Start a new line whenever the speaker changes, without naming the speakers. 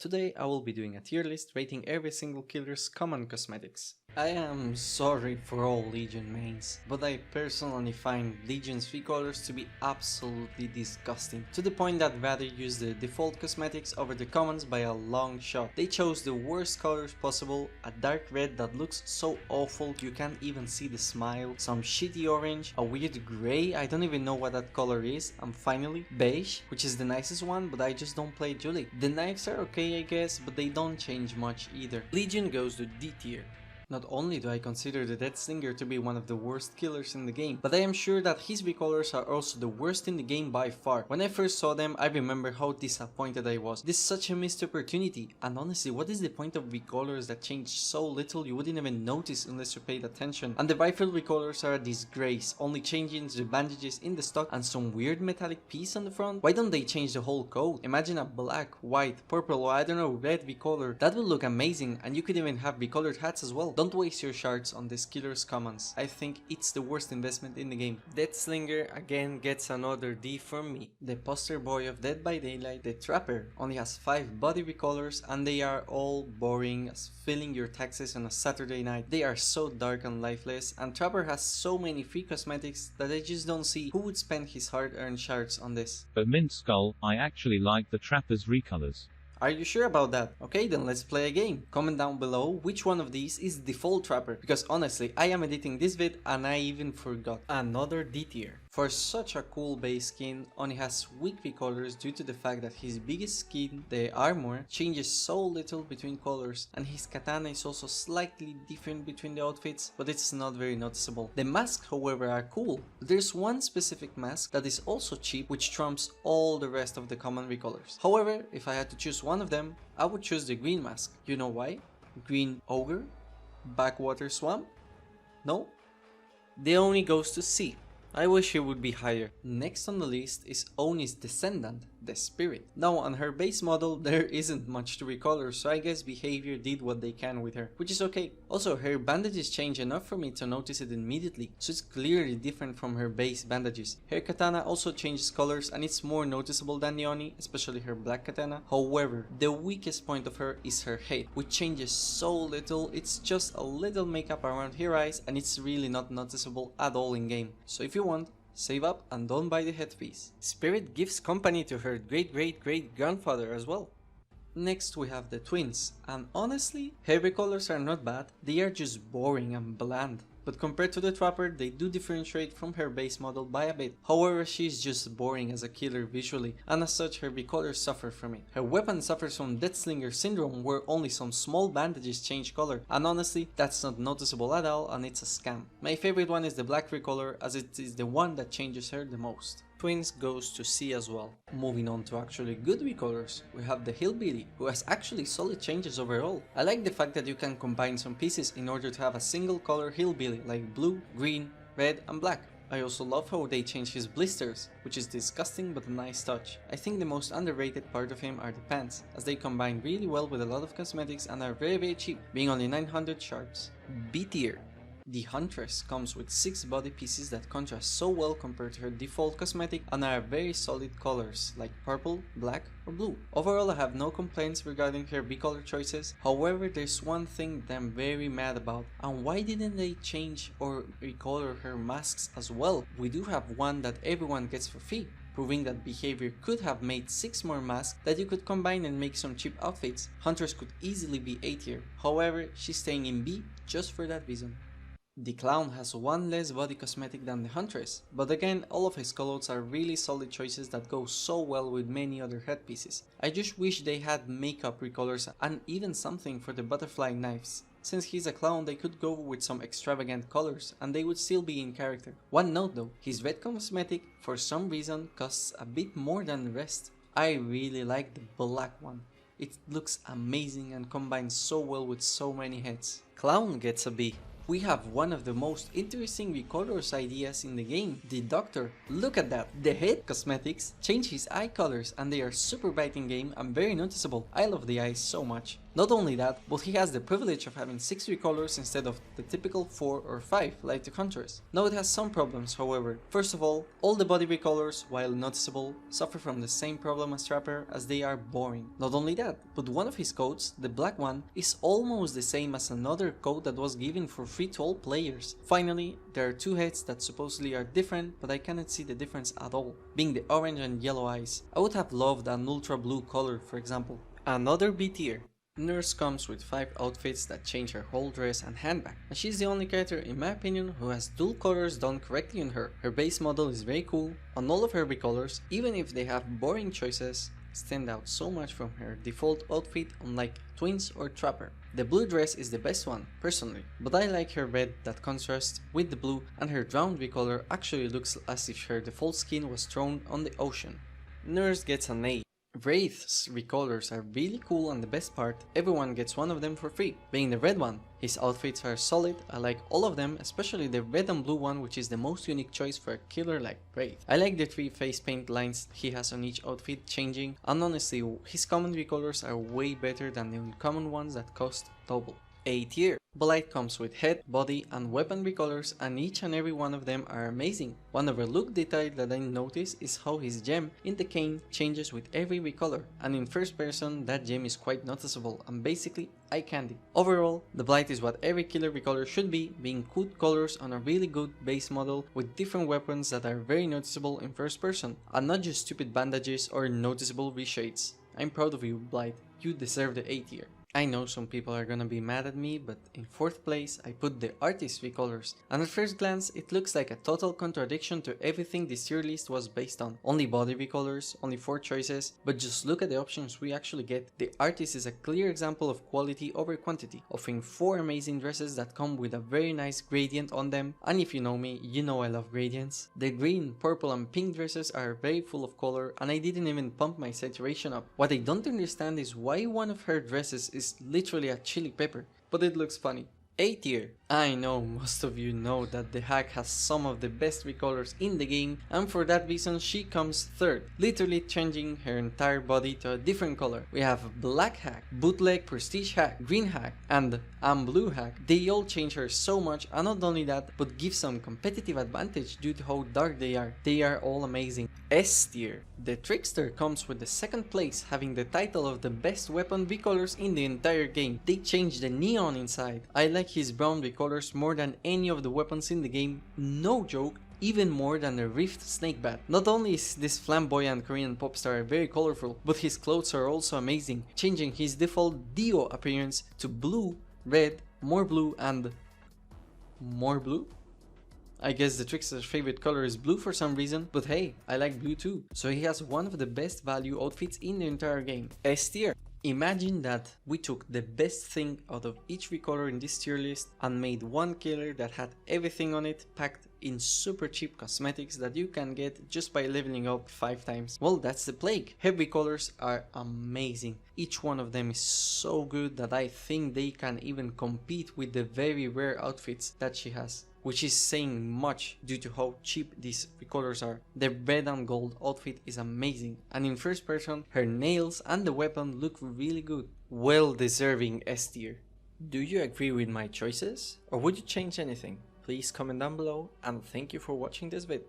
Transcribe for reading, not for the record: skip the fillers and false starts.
Today I will be doing a tier list rating every single killer's common cosmetics. I am sorry for all Legion mains, but I personally find Legion's Recolors to be absolutely disgusting, to the point that I'd rather use the default cosmetics over the commons by a long shot. They chose the worst colors possible, a dark red that looks so awful you can't even see the smile, some shitty orange, a weird grey, I don't even know what that color is, and finally beige, which is the nicest one, but I just don't play Julie. The knives are okay I guess, but they don't change much either. Legion goes to D tier. Not only do I consider the Deathslinger to be one of the worst killers in the game, but I am sure that his recolors are also the worst in the game by far. When I first saw them, I remember how disappointed I was. This is such a missed opportunity, and honestly, what is the point of recolors that change so little you wouldn't even notice unless you paid attention? And the rifle recolors are a disgrace, only changing the bandages in the stock and some weird metallic piece on the front. Why don't they change the whole coat? Imagine a black, white, purple, or I don't know, red recolor. That would look amazing, and you could even have recolored hats as well. Don't waste your shards on this killer's commons. I think it's the worst investment in the game. Deathslinger again gets another D from me. The poster boy of Dead by Daylight, the Trapper, only has 5 body recolors and they are all boring as filling your taxes on a Saturday night. They are so dark and lifeless, and Trapper has so many free cosmetics that I just don't see who would spend his hard-earned shards on this.
But Mint Skull, I actually like the Trapper's recolors.
Are you sure about that? Okay, then let's play a game. Comment down below which one of these is the default Trapper, because honestly, I am editing this vid and I even forgot. Another D tier. For such a cool base skin, only has weak recolors due to the fact that his biggest skin, the armor, changes so little between colors, and his katana is also slightly different between the outfits, but it's not very noticeable. The masks, however, are cool. There's one specific mask that is also cheap, which trumps all the rest of the common recolors. However, if I had to choose one of them, I would choose the green mask. You know why? Green ogre? Backwater swamp? No? The only goes to C. I wish it would be higher. Next on the list is Oni's descendant, the Spirit. Now on her base model there isn't much to recolor, so I guess behavior did what they can with her, which is okay. Also her bandages change enough for me to notice it immediately, so it's clearly different from her base bandages. Her katana also changes colors and it's more noticeable than the Oni, especially her black katana. However, the weakest point of her is her head, which changes so little. It's just a little makeup around her eyes and it's really not noticeable at all in game. So if you want, save up and don't buy the headpiece. Spirit gives company to her great grandfather as well. Next we have the twins, and honestly, her recolors are not bad, they are just boring and bland. But compared to the Trapper, they do differentiate from her base model by a bit. However, she's just boring as a killer visually, and as such her recolors suffer from it. Her weapon suffers from Deathslinger syndrome, where only some small bandages change color, and honestly, that's not noticeable at all and it's a scam. My favorite one is the black recolor, as it is the one that changes her the most. Twins goes to C as well. Moving on to actually good recolors, we have the Hillbilly, who has actually solid changes overall. I like the fact that you can combine some pieces in order to have a single color Hillbilly, like blue, green, red and black. I also love how they change his blisters, which is disgusting but a nice touch. I think the most underrated part of him are the pants, as they combine really well with a lot of cosmetics and are very cheap, being only 900 shards. B tier. The Huntress comes with 6 body pieces that contrast so well compared to her default cosmetic and are very solid colors like purple, black or blue. Overall I have no complaints regarding her recolor choices, however there's one thing that I'm very mad about, and why didn't they change or recolor her masks as well? We do have one that everyone gets for free, proving that behavior could have made 6 more masks that you could combine and make some cheap outfits. Huntress could easily be A tier, however she's staying in B just for that reason. The Clown has one less body cosmetic than the Huntress, but again all of his callouts are really solid choices that go so well with many other headpieces. I just wish they had makeup recolors and even something for the butterfly knives. Since he's a clown, they could go with some extravagant colors and they would still be in character. One note though, his red cosmetic for some reason costs a bit more than the rest. I really like the black one. It looks amazing and combines so well with so many heads. Clown gets a B. We have one of the most interesting recolors ideas in the game, the Doctor. Look at that, the head cosmetics change his eye colors and they are super bright in game and very noticeable. I love the eyes so much. Not only that, but he has the privilege of having 6 recolors instead of the typical 4 or 5 like the Huntress. Now it has some problems however. First of all the body recolors, while noticeable, suffer from the same problem as Trapper, as they are boring. Not only that, but one of his coats, the black one, is almost the same as another coat that was given for free to all players. Finally, there are 2 heads that supposedly are different, but I cannot see the difference at all, being the orange and yellow eyes. I would have loved an ultra blue color for example. Another B tier. Nurse comes with 5 outfits that change her whole dress and handbag, and she's the only character in my opinion who has dual colors done correctly on her. Her base model is very cool, and all of her recolors, even if they have boring choices, stand out so much from her default outfit, unlike Twins or Trapper. The blue dress is the best one, personally, but I like her red that contrasts with the blue, and her drowned recolor actually looks as if her default skin was thrown on the ocean. Nurse gets an A. Wraith's recolors are really cool, and the best part, everyone gets one of them for free, being the red one. His outfits are solid, I like all of them, especially the red and blue one, which is the most unique choice for a killer like Wraith. I like the 3 face paint lines he has on each outfit changing, and honestly his common recolors are way better than the uncommon ones that cost double. A tier. Blight comes with head, body and weapon recolors, and each and every one of them are amazing. One overlooked detail that I noticed is how his gem in the cane changes with every recolor, and in first person that gem is quite noticeable and basically eye candy. Overall, the Blight is what every killer recolor should be, being good colors on a really good base model with different weapons that are very noticeable in first person, and not just stupid bandages or noticeable reshades. I'm proud of you, Blight, you deserve the A tier. I know some people are gonna be mad at me, but in 4th place I put the artist recolors, and at first glance it looks like a total contradiction to everything this tier list was based on. Only body recolors, only 4 choices, but just look at the options we actually get. The artist is a clear example of quality over quantity, offering 4 amazing dresses that come with a very nice gradient on them, and if you know me, you know I love gradients. The green, purple and pink dresses are very full of color, and I didn't even pump my saturation up. What I don't understand is why one of her dresses is literally a chili pepper, but it looks funny. A tier. I know most of you know that the hack has some of the best recolors in the game, and for that reason she comes 3rd, literally changing her entire body to a different color. We have black hack, bootleg prestige hack, green hack and blue hack. They all change her so much, and not only that, but give some competitive advantage due to how dark they are. They are all amazing. S tier. The Trickster comes with the 2nd place, having the title of the best weapon recolors in the entire game. They changed the neon inside. I like his brown recolors more than any of the weapons in the game, no joke, even more than the Rift snake bat. Not only is this flamboyant Korean pop star very colorful, but his clothes are also amazing, changing his default Dio appearance to blue, red, more blue and more blue? I guess the Trickster's favorite color is blue for some reason, but hey, I like blue too. So he has one of the best value outfits in the entire game. S tier. Imagine that we took the best thing out of each recolor in this tier list and made one killer that had everything on it packed in super cheap cosmetics that you can get just by leveling up 5 times. Well, that's the plague. Her recolors are amazing. Each one of them is so good that I think they can even compete with the very rare outfits that she has, which is saying much due to how cheap these recolors are. The red and gold outfit is amazing, and in first person, her nails and the weapon look really good. Well deserving S tier. Do you agree with my choices? Or would you change anything? Please comment down below, and thank you for watching this vid.